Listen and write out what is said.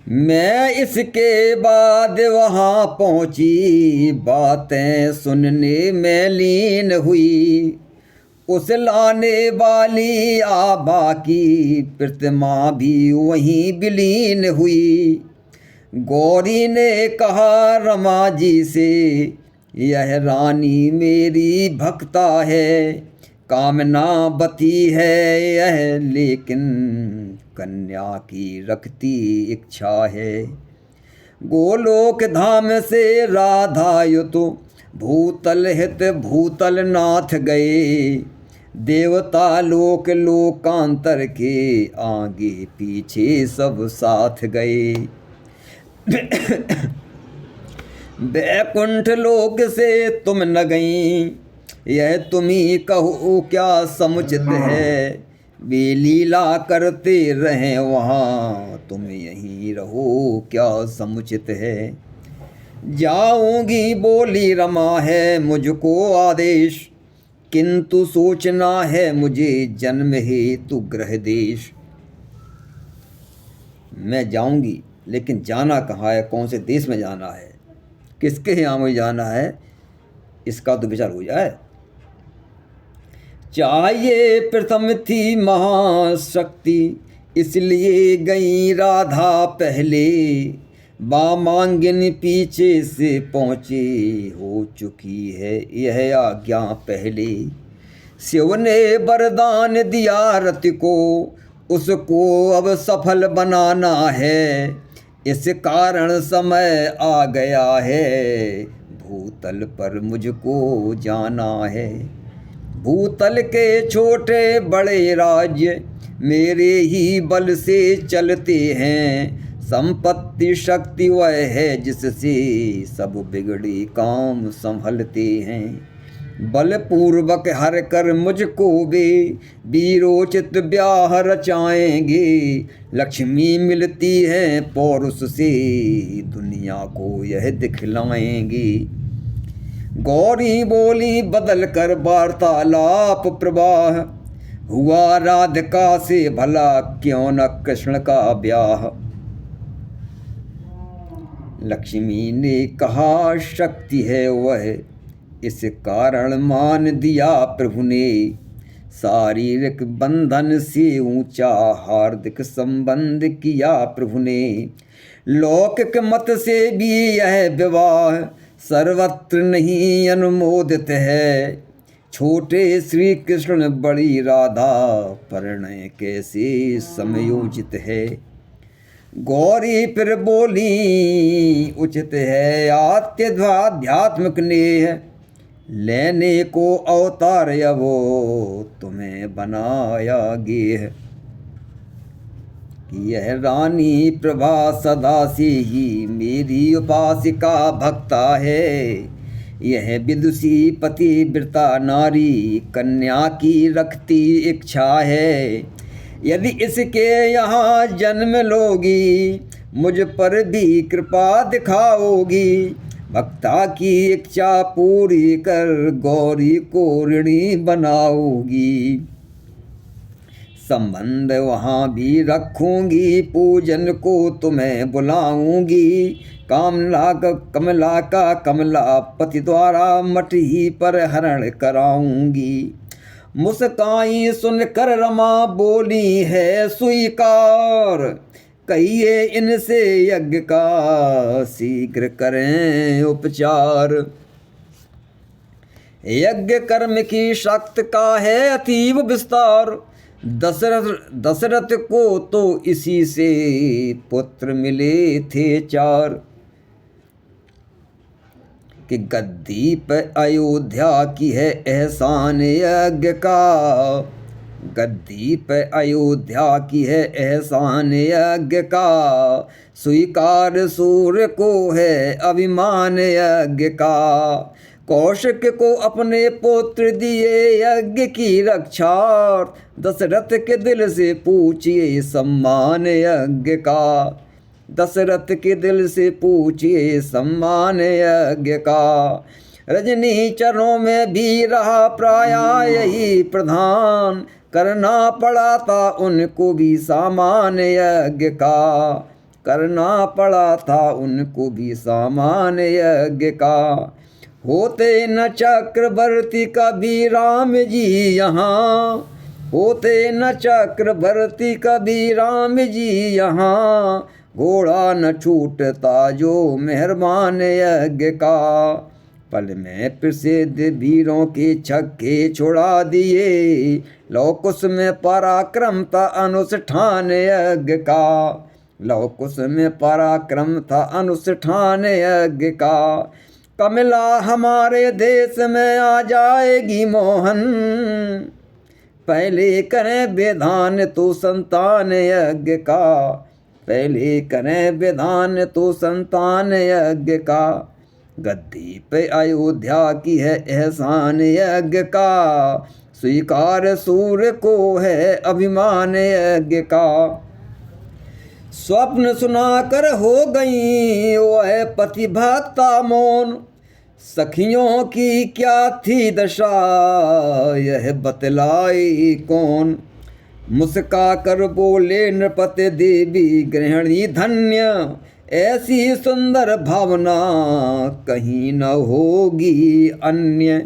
मैं इसके बाद वहाँ पहुँची, बातें सुनने में लीन हुई। उस लाने वाली आबा की प्रतिमा भी वहीं विलीन हुई। गौरी ने कहा रमा जी से, यह रानी मेरी भक्ता है, कामना बती है यह, लेकिन कन्या की रखती इच्छा है। गोलोक धाम से राधा युतु भूतल हित भूतल नाथ गए। देवता लोक लोकांतर के आगे पीछे सब साथ गए। बैकुंठ लोक से तुम न गई, यह तुम ही कहो क्या समुचित है। वे लीला करते रहे वहाँ, तुम यहीं रहो क्या समुचित है। जाऊंगी बोली रमा है मुझको आदेश, किंतु सोचना है मुझे जन्म हेतु गृह देश। मैं जाऊंगी, लेकिन जाना कहाँ है, कौन से देश में जाना है, किसके यहाँ मुझे जाना है, इसका तो विचार हो जाए। चाहिए प्रथम थी महाशक्ति, इसलिए गई राधा पहले। बामांगिन पीछे से पहुँचे, हो चुकी है यह आज्ञा पहले। शिव ने वरदान दिया रति को, उसको अब सफल बनाना है। इस कारण समय आ गया है, भूतल पर मुझको जाना है। भूतल के छोटे बड़े राज्य मेरे ही बल से चलते हैं। संपत्ति शक्ति वह है जिससे सब बिगड़े काम संभलते हैं। बलपूर्वक हर कर मुझको वे वीरोचित ब्याह रचाएंगे। लक्ष्मी मिलती है पौरुष से, दुनिया को यह दिखलाएंगे। गौरी बोली बदल कर वार्तालाप प्रवाह, हुआ राधिका से भला क्यों न कृष्ण का ब्याह। लक्ष्मी ने कहा शक्ति है वह, इस कारण मान दिया प्रभु ने। शारीरिक बंधन से ऊंचा हार्दिक संबंध किया प्रभु ने। लौकिक मत से भी यह विवाह सर्वत्र नहीं अनुमोदित है। छोटे श्री कृष्ण बड़ी राधा, परिणय कैसे समयोजित है। गौरी फिर बोली उचित है आध्यात्मिक नेह, लेने को अवतार वो तुम्हें बनाया गेह। यह रानी प्रभा सदा से ही मेरी उपासिका भक्ता है। यह विदुषी पतिव्रता नारी, कन्या की रखती इच्छा है। यदि इसके यहाँ जन्म लोगी, मुझ पर भी कृपा दिखाओगी। भक्ता की इच्छा पूरी कर गौरी को ऋणी बनाओगी। संबंध वहाँ भी रखूंगी, पूजन को तुम्हें बुलाऊंगी। कमला का कमलापति द्वारा मठ ही पर हरण कराऊंगी। मुस्काई सुनकर रमा बोली है स्वीकार, कहिए इनसे यज्ञ का शीघ्र करें उपचार। यज्ञ कर्म की शक्ति का है अतीव विस्तार। दशरथ को तो इसी से पुत्र मिले थे चार। कि गद्दी पे अयोध्या की है एहसान यज्ञ का। गद्दी पे अयोध्या की है एहसान यज्ञ का। स्वीकार सूर्य को है अभिमान यज्ञ का। कौशिक को अपने पुत्र दिए यज्ञ की रक्षा। दशरथ के दिल से पूछिए सम्मान यज्ञ का। दशरथ के दिल से पूछिए सम्मान यज्ञ का। रजनी चरणों में भी रहा प्राय यही प्रधान। करना पड़ा था उनको भी सामान यज्ञ का। करना पड़ा था उनको भी सामान्य यज्ञ का। होते न चक्रवर्ती कभी राम जी यहाँ, होते न चक्रवर्ती कभी राम जी यहाँ, घोड़ा न छूटता जो मेहरबान यज्ञ का। पल में प्रसिद्ध वीरों के छक्के छुड़ा दिए, लौकुश में पराक्रम था अनुष्ठान यज्ञ का। लौकुश में पराक्रम था अनुष्ठान यज्ञ का। कमला हमारे देश में आ जाएगी मोहन, पहले करें विधान तो संतान यज्ञ का। पहले करें विधान तो संतान यज्ञ का। गद्दी पे अयोध्या की है एहसान यज्ञ का, स्वीकार सूर्य को है अभिमान यज्ञ का। स्वप्न सुनाकर हो गई वह पतिभक्ता मौन, सखियों की क्या थी दशा यह बतलाई कौन। मुस्का कर बोले नृपति देवी गृहिणी धन्य, ऐसी सुंदर भावना कहीं न होगी अन्य।